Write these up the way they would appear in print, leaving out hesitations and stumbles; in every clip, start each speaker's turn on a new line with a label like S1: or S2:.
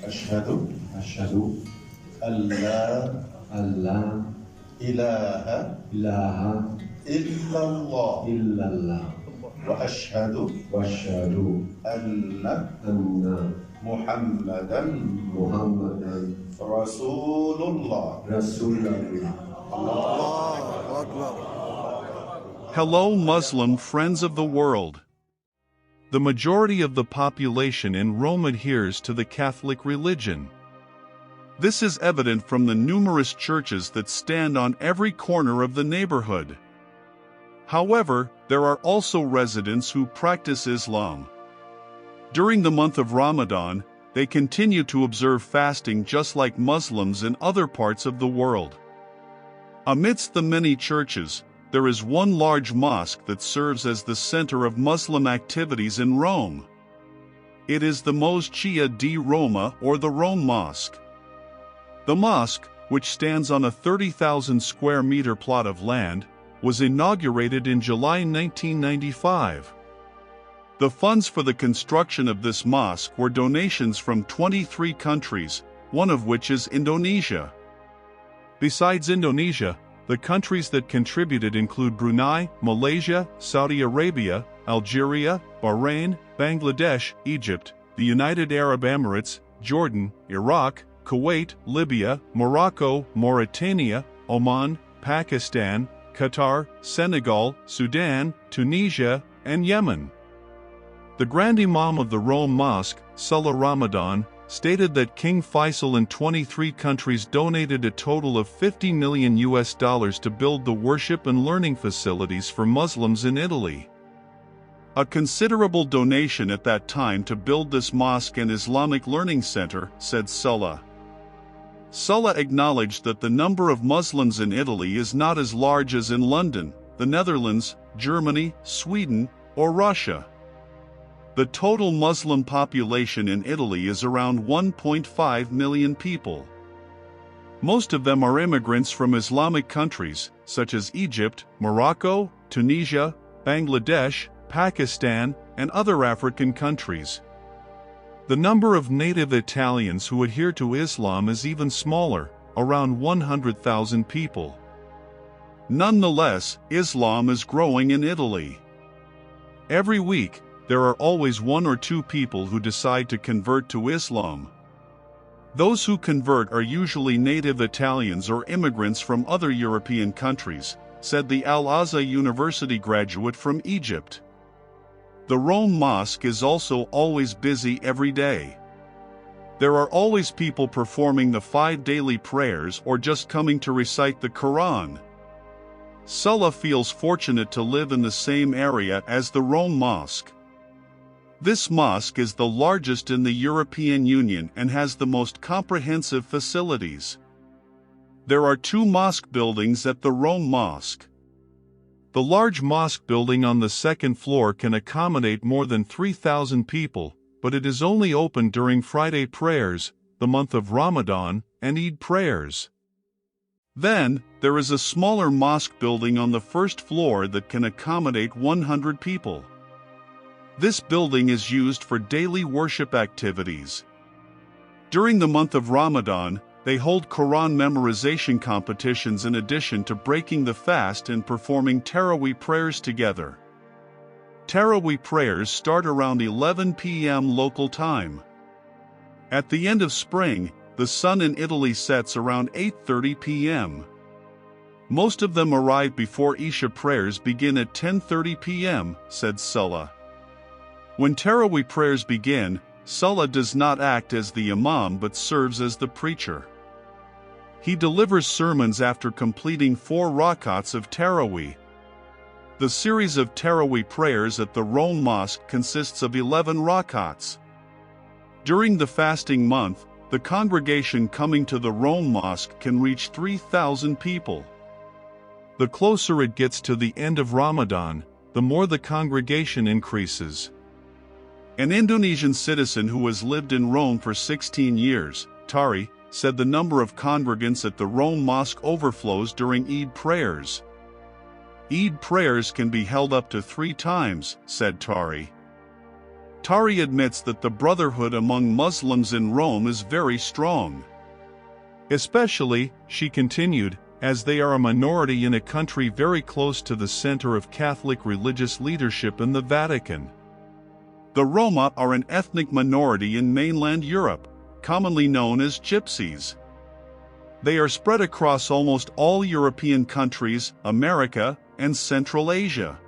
S1: أشهد
S2: أشهد
S1: أن لا
S2: أن لا
S1: إله
S2: إله
S1: إلا الله
S2: إلا الله
S1: وأشهد
S2: وأشهد
S1: أن
S2: أن
S1: محمدا
S2: محمدا
S1: رسول الله.
S2: رسول الله.
S3: Hello, Muslim friends of the world. The majority of the population in Rome adheres to the Catholic religion. This is evident from the numerous churches that stand on every corner of the neighborhood. However, there are also residents who practice Islam. During the month of Ramadan, they continue to observe fasting just like Muslims in other parts of the world. Amidst the many churches, there is one large mosque that serves as the center of Muslim activities in Rome. It is the Moschea di Roma, or the Rome Mosque. The mosque, which stands on a 30,000 square meter plot of land, was inaugurated in July 1995. The funds for the construction of this mosque were donations from 23 countries, one of which is Indonesia. Besides Indonesia, the countries that contributed include Brunei, Malaysia, Saudi Arabia, Algeria, Bahrain, Bangladesh, Egypt, the United Arab Emirates, Jordan, Iraq, Kuwait, Libya, Morocco, Mauritania, Oman, Pakistan, Qatar, Senegal, Sudan, Tunisia, and Yemen. The Grand Imam of the Rome Mosque, Salah Ramadan, stated that King Faisal in 23 countries donated a total of $50 million to build the worship and learning facilities for Muslims in Italy. A considerable donation at that time to build this mosque and Islamic learning center, said Salah. Salah acknowledged that the number of Muslims in Italy is not as large as in London, the Netherlands, Germany, Sweden, or Russia. The total Muslim population in Italy is around 1.5 million people. Most of them are immigrants from Islamic countries, such as Egypt, Morocco, Tunisia, Bangladesh, Pakistan, and other African countries. The number of native Italians who adhere to Islam is even smaller, around 100,000 people. Nonetheless, Islam is growing in Italy. Every week, there are always one or two people who decide to convert to Islam. Those who convert are usually native Italians or immigrants from other European countries, said the Al-Azhar University graduate from Egypt. The Rome Mosque is also always busy every day. There are always people performing the 5 daily prayers or just coming to recite the Quran. Salah feels fortunate to live in the same area as the Rome Mosque. This mosque is the largest in the European Union and has the most comprehensive facilities. There are 2 mosque buildings at the Rome Mosque. The large mosque building on the second floor can accommodate more than 3,000 people, but it is only open during Friday prayers, the month of Ramadan, and Eid prayers. Then, there is a smaller mosque building on the first floor that can accommodate 100 people. This building is used for daily worship activities. During the month of Ramadan, they hold Quran memorization competitions in addition to breaking the fast and performing Taraweeh prayers together. Taraweeh prayers start around 11 p.m. local time. At the end of spring, the sun in Italy sets around 8:30 p.m. Most of them arrive before Isha prayers begin at 10:30 p.m., said Salah. When Taraweeh prayers begin, Salah does not act as the imam but serves as the preacher. He delivers sermons after completing 4 rakats of Taraweeh. The series of Taraweeh prayers at the Rome Mosque consists of 11 rakats. During the fasting month, the congregation coming to the Rome Mosque can reach 3,000 people. The closer it gets to the end of Ramadan, the more the congregation increases. An Indonesian citizen who has lived in Rome for 16 years, Tari, said the number of congregants at the Rome Mosque overflows during Eid prayers. Eid prayers can be held up to 3 times, said Tari. Tari admits that the brotherhood among Muslims in Rome is very strong. Especially, she continued, as they are a minority in a country very close to the center of Catholic religious leadership in the Vatican. The Roma are an ethnic minority in mainland Europe, commonly known as Gypsies. They are spread across almost all European countries, America, and Central Asia.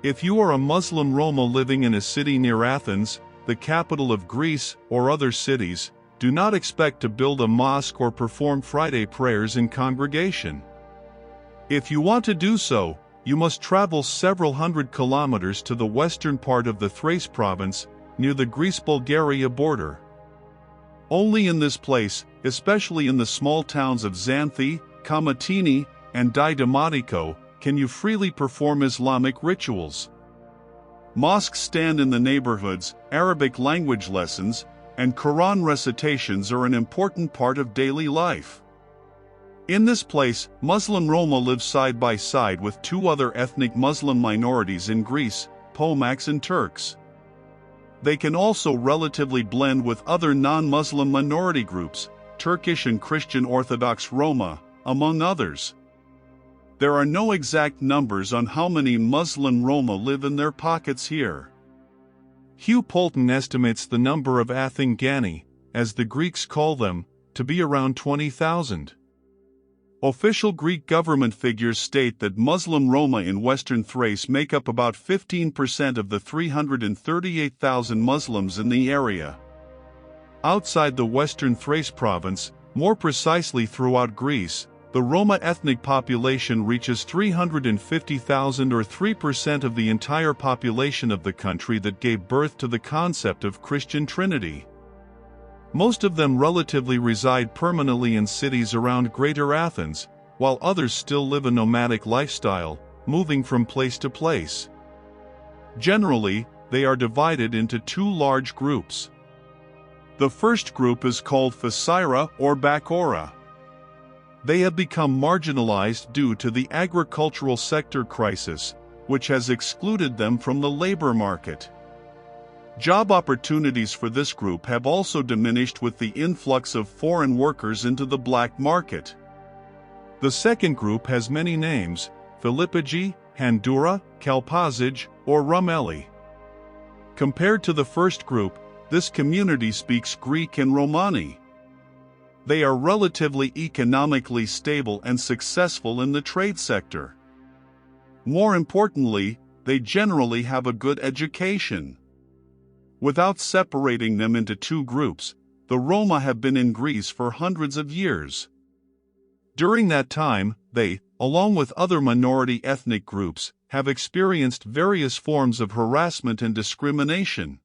S3: If you are a Muslim Roma living in a city near Athens, the capital of Greece, or other cities, do not expect to build a mosque or perform Friday prayers in congregation. If you want to do so, you must travel several hundred kilometers to the western part of the Thrace province, near the Greece-Bulgaria border. Only in this place, especially in the small towns of Xanthi, Kamatini, and Didymatiko, can you freely perform Islamic rituals. Mosques stand in the neighborhoods, Arabic language lessons, and Quran recitations are an important part of daily life. In this place, Muslim Roma live side by side with two other ethnic Muslim minorities in Greece, Pomaks and Turks. They can also relatively blend with other non-Muslim minority groups, Turkish and Christian Orthodox Roma, among others. There are no exact numbers on how many Muslim Roma live in their pockets here. Hugh Poulton estimates the number of Athingani, as the Greeks call them, to be around 20,000. Official Greek government figures state that Muslim Roma in Western Thrace make up about 15% of the 338,000 Muslims in the area. Outside the Western Thrace province, more precisely throughout Greece, the Roma ethnic population reaches 350,000 or 3% of the entire population of the country that gave birth to the concept of Christian Trinity. Most of them relatively reside permanently in cities around Greater Athens, while others still live a nomadic lifestyle, moving from place to place. Generally, they are divided into two large groups. The first group is called Phasyra or Bakora. They have become marginalized due to the agricultural sector crisis, which has excluded them from the labor market. Job opportunities for this group have also diminished with the influx of foreign workers into the black market. The second group has many names: Philippigi, Handura, Kalpazij, or Rumeli. Compared to the first group, this community speaks Greek and Romani. They are relatively economically stable and successful in the trade sector. More importantly, they generally have a good education. Without separating them into two groups, the Roma have been in Greece for hundreds of years. During that time, they, along with other minority ethnic groups, have experienced various forms of harassment and discrimination.